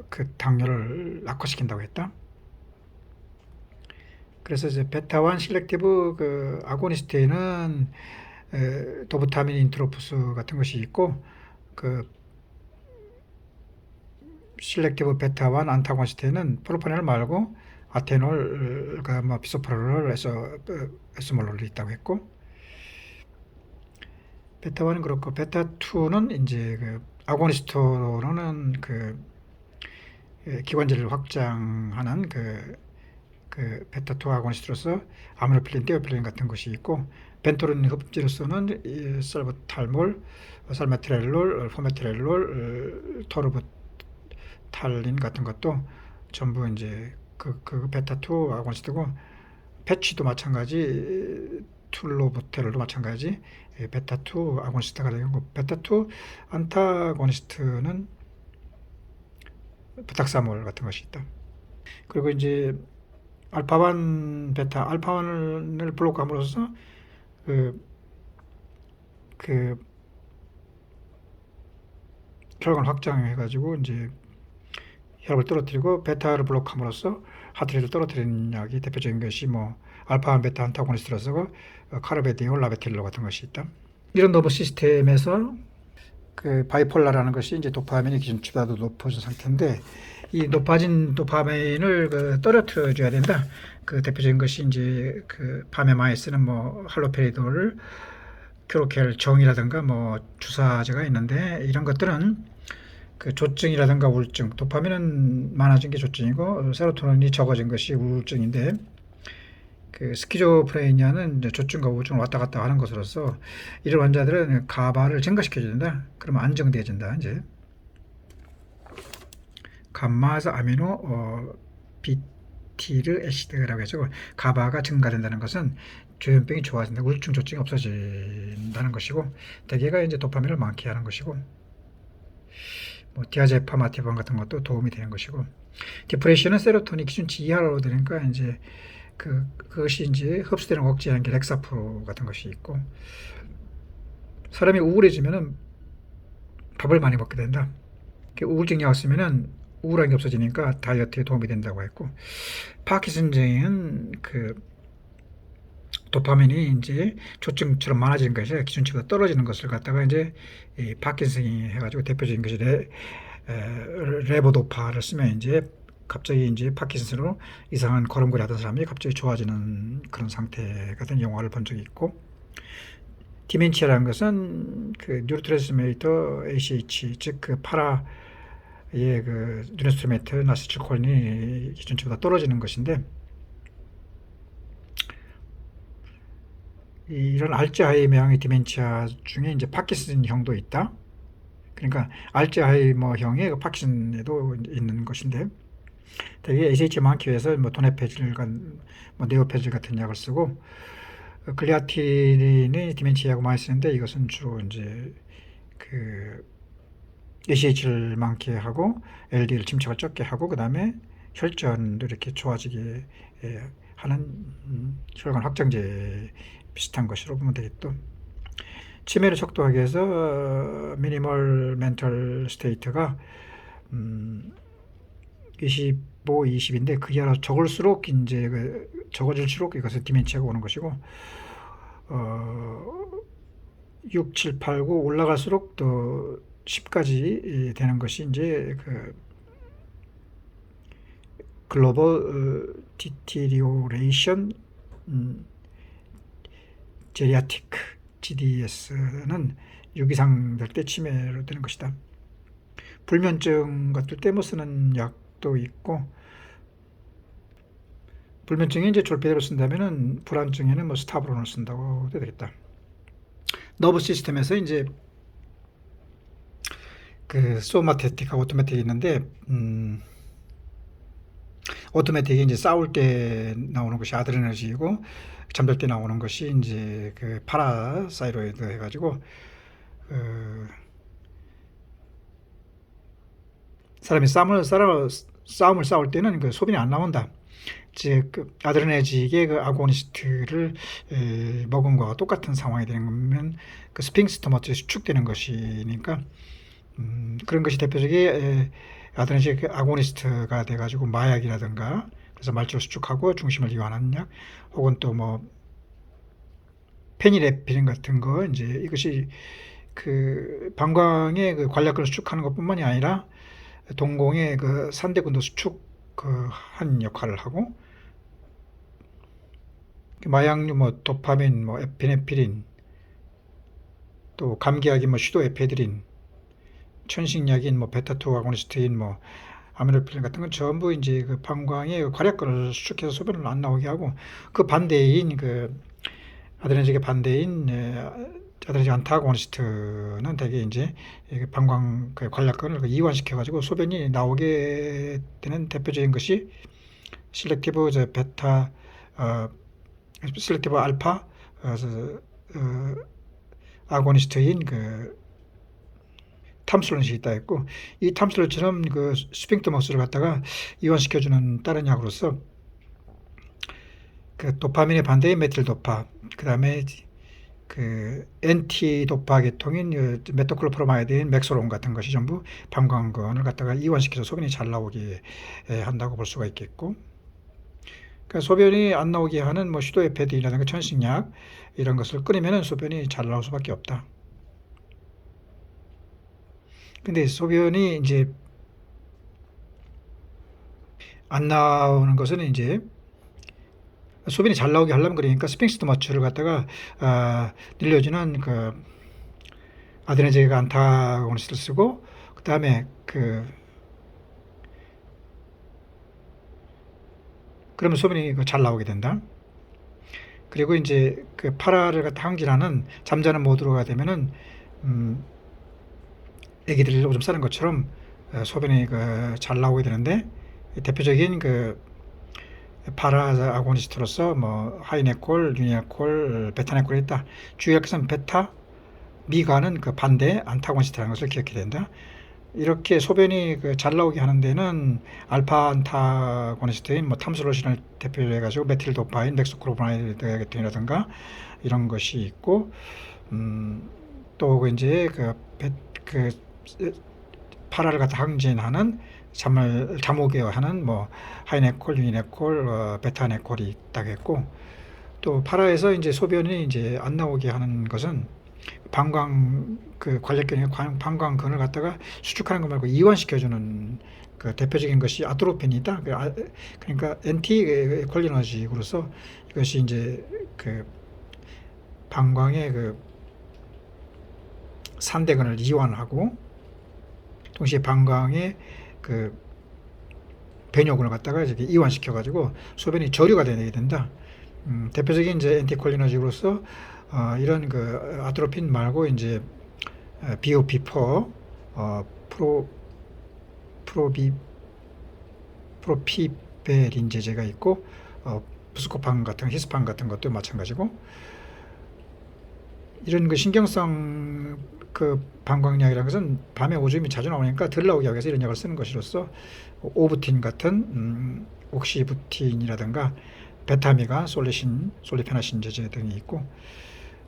그 당뇨를 악화시킨다고 했다. 그래서 이제 베타1 실렉티브 그 아고니스트에는 도부타민 인트로프스 같은 것이 있고 그 실렉티브 베타1 안타고니스트에는 프로파놀 말고 아테놀, 뭐 비소프라놀, 에스몰롤이 있다고 했고 베타1은 그렇고 베타2는 이제 그 아고니스트로는 그 기관지를 확장하는 그 베타2 아고니스트로서 아미노필린, 띠오필린 같은 것이 있고 벤토린 흡지로서는 이 설부탈몰, 살메트렐롤, 포메트렐롤, 토르부탈린 같은 것도 전부 이제 그 베타2 아고니스트고 패치도 마찬가지, 툴로부테롤도 마찬가지 베타2 아고니스트가 되고 베타2 안타고니스트는 부탁사몰 같은 것이 있다. 그리고 이제 알파1 베타 알파1을 블록함으로써 그, 그 혈관 확장해가지고 이제 혈압을 떨어뜨리고 베타를 블록함으로써 하트레이트를 떨어뜨리는 약이 대표적인 것이 뭐 알파1 베타 안타고니스트로서 카르베디올, 라베틸로 같은 것이 있다. 이런 너버 시스템에서 그 바이폴라라는 것이 이제 도파민의 기준치보다도 높아진 상태인데 이 높아진 도파민을 그 떨어뜨려 줘야 된다. 그 대표적인 것이 이제 그 밤에 많이 쓰는 뭐 할로페리돌, 큐로켈 정이라든가 뭐 주사제가 있는데 이런 것들은 그 조증이라든가 우울증, 도파민은 많아진 게 조증이고 세로토닌이 적어진 것이 우울증인데 그 스키조프레니아는 조증과 우울증을 왔다 갔다 하는 것으로서 이런 환자들은 가바를 증가시켜 준다. 그러면 안정돼진다. 이제 감마에서 아미노 비티르 애시드라고 해서 가바가 증가된다는 것은 조현병이 좋아진다. 우울증, 조증이 없어진다는 것이고 대개가 이제 도파민을 많게 하는 것이고 뭐 디아제파마티본 같은 것도 도움이 되는 것이고 디프레션은 세로토닌 기준치 이하로 되니까 이제 그것이 이제 흡수되는 거 억제하는 게 렉사프 같은 것이 있고 사람이 우울해지면은 밥을 많이 먹게 된다. 우울증 약 쓰면은 우울한 게 없어지니까 다이어트에 도움이 된다고 했고 파킨슨증은 그 도파민이 이제 조증처럼 많아지는 것이 기준치보다 떨어지는 것을 갖다가 이제 이 파킨슨이 해가지고 대표적인 것이 레보도파를 쓰면 이제 갑자기 이제 파킨슨으로 이상한 걸음걸이 하던 사람이 갑자기 좋아지는 그런 상태가 된 영화를 본 적이 있고 디멘치아라는 것은 그 뉴로트랜스미터 ACH 즉 그 파라의 그 뉴로트랜스미터 나시틸콜린이 기준치보다 떨어지는 것인데 이런 알츠하이머형의 디멘치아 중에 이제 파킨슨형도 있다. 그러니까 알츠하이머형의 그 파킨슨에도 있는 것인데 대개 ACH 많기 위해서 뭐 도네페질과 뭐 네오페질 같은 약을 쓰고 글리아틴이 디멘치아하고 많이 쓰는데 이것은 주로 이제 그 ACH를 많게 하고 LDL 침착을 적게 하고 그 다음에 혈전도 이렇게 좋아지게 하는 혈관 확장제 비슷한 것으로 보면 되겠죠. 치매를 척도하기 위해서 미니멀 멘털 스테이트가 25, 20인데 그게 하나 적을수록 이제 적어질수록 이것은 디멘치아가 오는 것이고 6, 7, 8, 9 올라갈수록 또 10까지 되는 것이 이제 그 글로벌 디티리오레이션 제리아티크 GDS는 6 이상 될 때 치매로 되는 것이다. 불면증 같을 때 뭐 쓰는 약도 있고 불면증에 이제 졸피뎀을 쓴다면은 불안증에는 뭐 스타브론을 쓴다고 해도 되겠다. 너브 시스템에서 이제 그 소마테틱하고 오토매틱이 있는데 오토매틱이 이제 싸울 때 나오는 것이 아드레날린이고 잠들 때 나오는 것이 이제 그 파라사이로이드 해가지고 그 사람이 싸움을 싸울 때는 그 소변이 안 나온다. 즉, 그 아드레nergik의 그 아고니스트를 먹은 거와 똑같은 상황이 되는 거면 그 스핑스터 머틀이 수축되는 것이니까 그런 것이 대표적인 아드레nergik 아고니스트가 돼가지고 마약이라든가 그래서 말초를 수축하고 중심을 이완하는 약 혹은 또 뭐 페니레필린 같은 거 이제 이것이 그 방광의 그 관략근을 수축하는 것뿐만이 아니라 동공의 그 산대근도 수축 그 한 역할을 하고 마약류 뭐 도파민, 뭐 에피네프린, 또 감기약인 뭐 슈도에페드린, 천식약인 뭐 베타2 아고니스트인 뭐 아미노필린 같은 건 전부 이제 그 방광의 괄약근을 수축해서 소변을 안 나오게 하고 그 반대인 그 아드레nergik의 반대인 아드레nergik 안타고니스트는 대개 이제 방광 그 관략근을 이완시켜 가지고 소변이 나오게 되는 대표적인 것이 실렉티브 베타 실렉티브 알파 어, 아고니스트인 그 탐슬론이 있다 했고 이 탐슬론처럼 그 스핑크터 머슬을 갖다가 이완시켜주는 다른 약으로서 그 도파민의 반대인 메틸도파 그 다음에 그 엔티도파 계통인 메토클로프로마이드인 맥소론 같은 것이 전부 방광근을 갖다가 이완시켜서 소변이 잘 나오게 한다고 볼 수가 있겠고 그러니까 소변이 안 나오게 하는 뭐 슈도에페딘이라든가 천식약 이런 것을 끊으면 소변이 잘 나올 수밖에 없다. 근데 소변이 이제 안 나오는 것은 이제 소변이 잘 나오게 하려면 그러니까 스핑스터 마취를 갖다가 늘려주는 그 아드레nergik 안타고니스트를 쓰고 그 다음에 그러면 소변이 잘 나오게 된다. 그리고 이제 그 파라를 갖다 항진하는 잠자는 모드로가 되면은 애기들 오줌 싸는 것처럼 소변이 잘 나오게 되는데 대표적인 그 파라 아고니스트로서 뭐 하이네콜, 유니네콜, 베타네콜이 있다. 주의할 베타, 미가는 그 반대 안타고니스트라는 것을 기억해야 된다. 이렇게 소변이 잘 나오게 하는 데는 알파 안타고니스트인 뭐 탐슬로신을 대표로 해가지고 메틸도파인, 멕소크로보나이드라든가 이런 것이 있고 또 이제 그 파라를 갖다 항진하는 잠 오게 하는 뭐 하이네콜, 유니네콜, 베타네콜이 있다겠고 또 파라에서 이제 소변이 이제 안 나오게 하는 것은 방광 그 관략근의 방광근을 갖다가 수축하는 것 말고 이완시켜주는 그 대표적인 것이 아트로펜이다. 그러니까 엔티 콜리너직으로서 이것이 이제 그 방광의 그 산대근을 이완하고 동시에 방광의 그 배뇨근을 갖다가 이렇게 이완시켜 가지고 소변이 저류가 되게 된다. 대표적인 이제 엔티콜리너직으로서 이런 그 아트로핀 말고 이제 BOP4 프로피베린제제가 있고 부스코판 같은 히스판 같은 것도 마찬가지고 이런 그 신경성 그 방광약이라는 것은 밤에 오줌이 자주 나오니까 덜 나오게 하기 위해서 이런 약을 쓰는 것으로서 오부틴 같은 옥시부틴이라든가 베타미가 솔리페나신 제제 등이 있고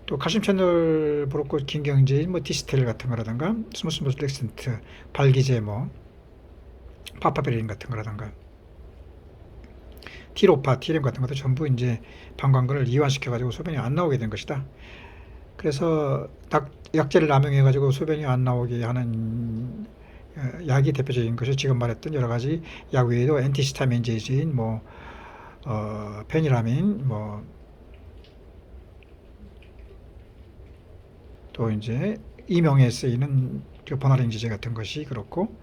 또 칼슘 채널 브로커 긴경제인 뭐 디스텔 같은 거라든가 스무스무스 렉센트 발기제 뭐 파파베린 같은 거라든가 티로파 티렘 같은 것도 전부 이제 방광근을 이완시켜 가지고 소변이 안 나오게 된 것이다. 그래서 약제를 남용해 가지고 소변이 안 나오게 하는 약이 대표적인 것이 지금 말했던 여러 가지 약 외에도 엔티히스타민 제제인 뭐 페니라민 뭐 또 이제 이명에 쓰이는 그 보나린 제제 같은 것이 그렇고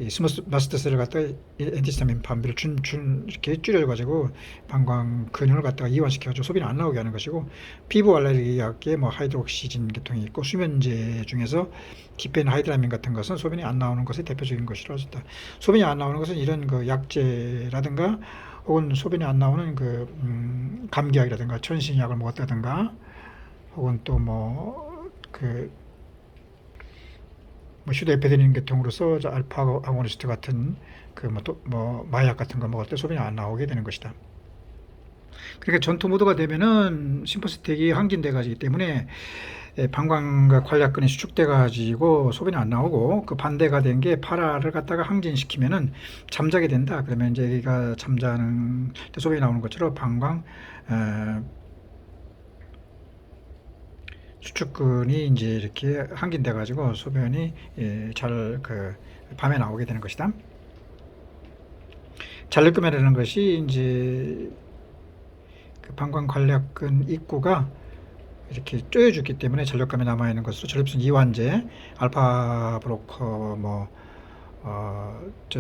이 마스터셀을 갖다가 엔티히스타민 반비를 이렇게 줄여가지고 방광 근육을 갖다가 이완시켜가지고 소변이 안 나오게 하는 것이고, 피부 알레르기 약에 뭐 하이드록시진 계통이 있고, 수면제 중에서 디펜하이드라민 같은 것은 소변이 안 나오는 것의 대표적인 것이라고 했다. 소변이 안 나오는 것은 이런 그 약제라든가 혹은 소변이 안 나오는 그 감기약이라든가 천신약을 먹었다든가 혹은 또 휴대에페드린 계통으로서 알파 아고니스트 같은 마약 같은 거 먹을 때 소변이 안 나오게 되는 것이다. 그러니까 전투 모드가 되면은 심퍼스틱이 항진돼 가지기 때문에 방광과 관략근이 수축돼 가지고 소변이 안 나오고, 그 반대가 된 게 파라를 갖다가 항진시키면은 잠자게 된다. 그러면 이제 애기가 잠자는 때 소변이 나오는 것처럼 방광 수축근이 이제 이렇게 항진돼 가지고 소변이 잘 밤에 나오게 되는 것이다. 잔류금이라는 것이 이제 그 방광관략근 입구가 이렇게 쪼여주기 때문에 전력감이 남아있는 것으로 전립선 이완제, 알파 브로커,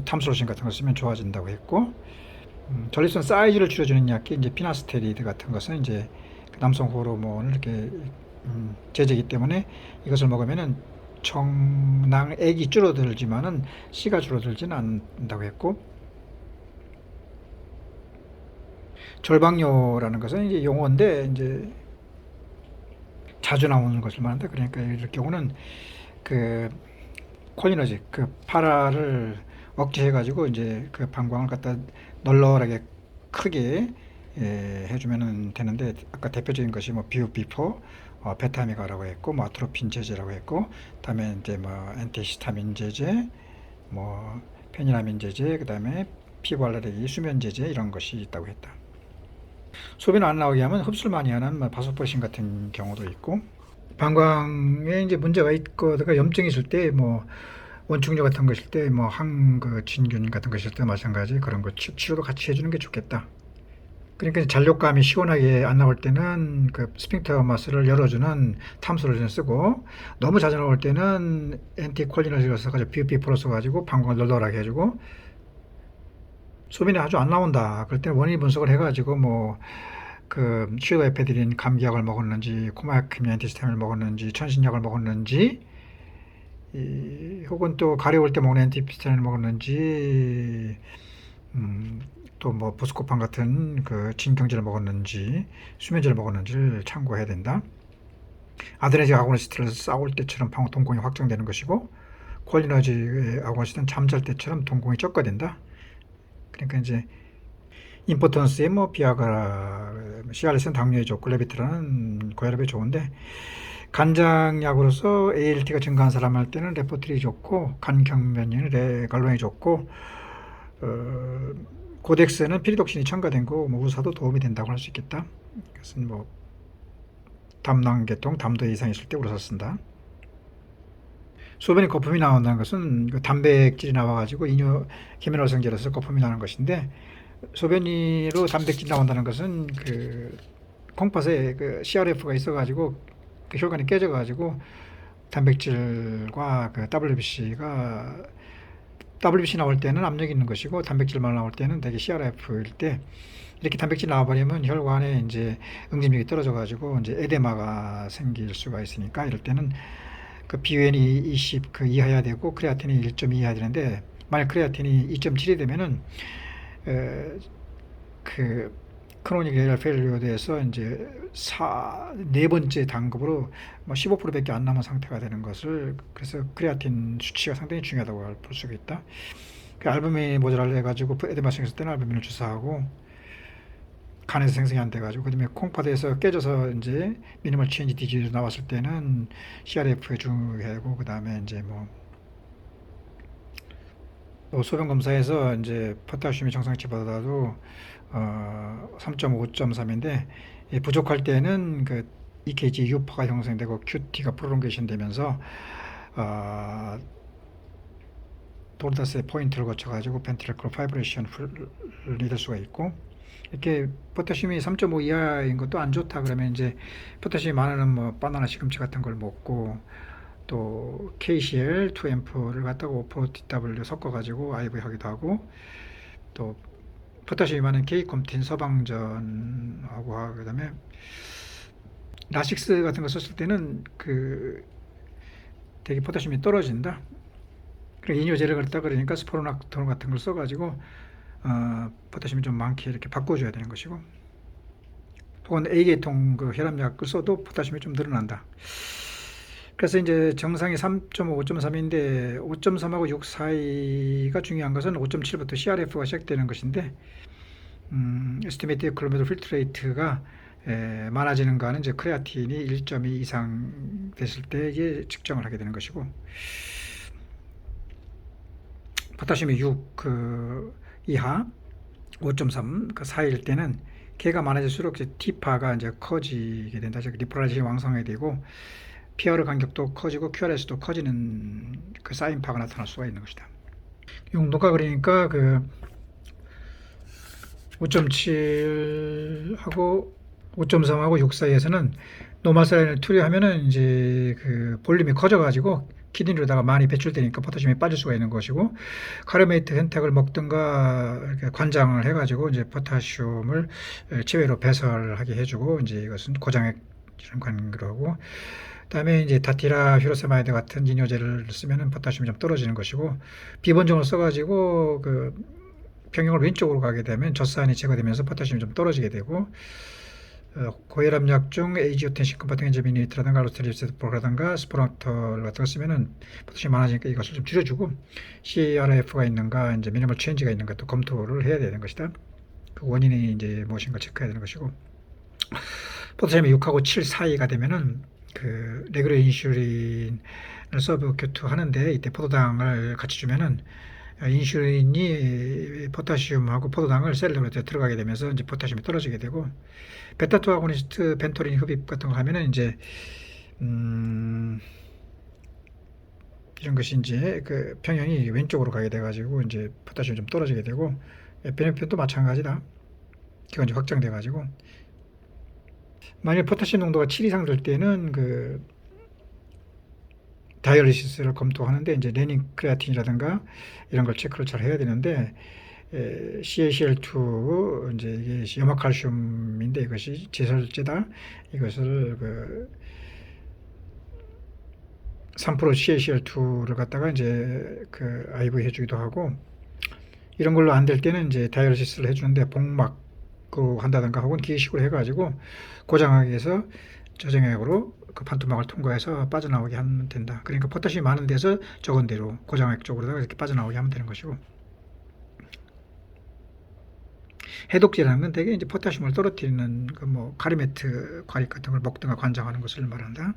탐솔신 같은 거 쓰면 좋아진다고 했고, 전립선 사이즈를 줄여주는 약이 이제 피나스테리드 같은 것은 이제 남성 호르몬을 이렇게 제제이기 때문에 이것을 먹으면은 정낭액이 줄어들지만은 씨가 줄어들지는 않는다고 했고, 절방뇨라는 것은 이제 용어인데 이제 자주 나오는 것을 말한다. 그러니까 이럴 경우는 그 콜리너지, 그 파라를 억제해가지고 이제 그 방광을 갖다 널널하게 크게 해주면 되는데, 아까 대표적인 것이 비오피포, 베타미가라고 했고, 아트로핀 제제라고 했고, 다음에 이제 엔티히스타민 제제, 페니라민 제제, 그 다음에 피부 알레르기 수면 제제 이런 것이 있다고 했다. 소변 안 나오게 하면 흡수를 많이 하는 바소퍼신 같은 경우도 있고, 방광에 이제 문제가 있거나 염증이 있을 때 원충류 같은 것일 때 항진균 같은 것일 때 마찬가지 그런 거 치료도 같이 해주는 게 좋겠다. 그러니까 잔뇨감이 시원하게 안 나올 때는 그 스핑터 마스를 열어주는 탐솔을 쓰고, 너무 자주 나올 때는 엔티콜리너지를 써가지고 비오피포를 써가지고 방광을 널널하게 해주고, 소변이 아주 안 나온다 그럴 때는 원인 분석을 해가지고 그 슈거에페드린 감기약을 먹었는지, 코마크민 엔티히스타민을 먹었는지, 천신약을 먹었는지, 혹은 또 가려울 때 먹는 엔티히스타민을 먹었는지, 또 보스코판 같은 그 진경제를 먹었는지, 수면제를 먹었는지를 참고해야 된다. 아드레나진 아고니스트를 싸울 때처럼 동공이 확정되는 것이고, 콜리너지 아고니스트는 잠잘 때처럼 동공이 적화된다. 그러니까 이제 임포턴스에 비아그라, 시알레스는 당뇨에 좋고, 레비트라는 고혈압에 좋은데, 간장약으로서 ALT가 증가한 사람 할 때는 레포트리 좋고, 간경변인 레갈론이 좋고, 고덱스는 피리독신이 첨가된 거 우사도 도움이 된다고 할 수 있겠다. 그것은 담낭계통, 담도 이상 있을 때 우사 쓴다. 소변에 거품이 나온다는 것은 단백질이 나와가지고 이뇨 계면활성제로서 거품이 나는 것인데, 소변으로 단백질 나온다는 것은 그 콩팥에 그 CRF가 있어가지고 그 혈관이 깨져가지고 단백질과 그 WBC 나올 때는 압력이 있는 것이고, 단백질만 나올 때는 대개 CRF일 때, 이렇게 단백질 나와버리면 혈관에 이제 응집력이 떨어져가지고 이제 에데마가 생길 수가 있으니까, 이럴 때는 그 BUN이 20 그 이하여야 되고 크레아틴이 1.2 이하야 되는데, 만약 크레아틴이 2.7이 되면은 그 크로닉 레날 페일리어에서 이제 네 번째 단급으로 15%밖에 안 남은 상태가 되는 것을, 그래서 크레아틴 수치가 상당히 중요하다고 볼 수가 있다. 그 알부민이 모자라 해가지고 에데마 생겼을 때는 알부민을 주사하고, 간에서 생성이 안 돼가지고, 그다음에 콩팥에서 깨져서 이제 미니멀 체인지 디지로 나왔을 때는 CRF에 중요하고, 그다음에 이제 소변 검사에서 이제 포타슘이 정상치보다도 3.5, 5.3인데 부족할 때는 그 EKG 유파가 형성되고 QT가 프롤롱게이션 되면서 도르다스의 포인트를 거쳐가지고 벤트리클 파이브레이션이 될 수가 있고, 이렇게 포타슘이 3.5 이하인 것도 안 좋다 그러면 이제 포타슘이 많은 바나나 시금치 같은 걸 먹고, 또 KCl 2앰프를 갖다가 5%DW 섞어가지고 IV 하기도 하고, 또 포타슘이 많은 K콤틴 서방전하고, 그다음에 라식스 같은 거 썼을 때는 되게 포타슘이 떨어진다. 그러니까 이뇨제를 갖다 그러니까 스포로낙톤 같은 걸 써가지고 포타슘이 좀 많게 이렇게 바꿔줘야 되는 것이고, 혹은 A계통 그 혈압약을 써도 포타슘이 좀 늘어난다. 그래서 이제 정상이 3.5, 5.3인데 5.3하고 6 사이가 중요한 것은 5.7부터 CRF가 시작되는 것인데, 에스티메이티드 클로메도 필트레이트가 많아지는 거는 이제 크레아틴이 1.2 이상 됐을 때 이게 측정을 하게 되는 것이고, 포타슘이 6 이하 5.3 그 사이일 때는 걔가 많아질수록 이제 T파가 이제 커지게 된다. 즉 리포라이제이션이 왕성하게 되고 PR 간격도 커지고 QRS도 커지는 그 사인파가 나타날 수가 있는 것이다. 용도가 그러니까 5.7하고 5.3하고 6 사이에서는 노말사라인을 투여하면은 이제 그 볼륨이 커져가지고 키드니로다가 많이 배출되니까 포타슘이 빠질 수가 있는 것이고, 카르메이트 센탁을 먹든가 이렇게 관장을 해가지고 이제 포타슘을 체외로 배설하게 해주고, 이제 이것은 고장액 관계로, 그다음에 이제 다티라 퓨로세마이드 같은 이뇨제를 쓰면은 포타슘이 좀 떨어지는 것이고, 비번종을 써가지고 평형을 왼쪽으로 가게 되면 젖산이 제거되면서 포타슘이 좀 떨어지게 되고, 고혈압약 중 에이지오텐신 컴파팅 엔제미니트라든가 로스테리스프라든가 스포락톨 같은 거 쓰면은 포타슘이 많아지니까 이것을 좀 줄여주고, CRF가 있는가, 이제 미니멀 체인지가 있는가 또 검토를 해야 되는 것이다. 그 원인이 이제 무엇인가 체크해야 되는 것이고, 포타슘이 6하고 7 사이가 되면은 레귤러 인슐린을 서브큐트 하는데, 이때 포도당을 같이 주면은 인슐린이 포타슘하고 포도당을 셀러로 들어가게 되면서 이제 포타슘이 떨어지게 되고, 베타2 아고니스트 벤토린 흡입 같은 거 하면은 이제 이런 것이 이제 평형이 왼쪽으로 가게 돼가지고 이제 포타슘이 좀 떨어지게 되고, 에피네프린도 마찬가지다. 기가 이제 확장돼가지고, 만약 포타슘 농도가 7 이상 될 때는 다이얼리시스를 검토하는데 이제 레닌 크레아틴이라든가 이런 걸 체크를 잘 해야 되는데, CaCl2 이제 이게 염화칼슘인데 이것이 제설제다. 이것을 3% CaCl2를 갖다가 이제 IV 해주기도 하고, 이런 걸로 안 될 때는 이제 다이얼리시스를 해주는데 복막으로 한다든가 혹은 기계식으로 해가지고 고장하게 해서 저정액으로 판토막을 통과해서 빠져나오게 하면 된다. 그러니까 포타슘이 많은 데서 적은 대로 고장액 쪽으로다가 이렇게 빠져나오게 하면 되는 것이고, 해독제라는 건 대개 이제 포타슘을 떨어뜨리는 카리메트 과육 같은 걸 먹든가 관장하는 것을 말한다.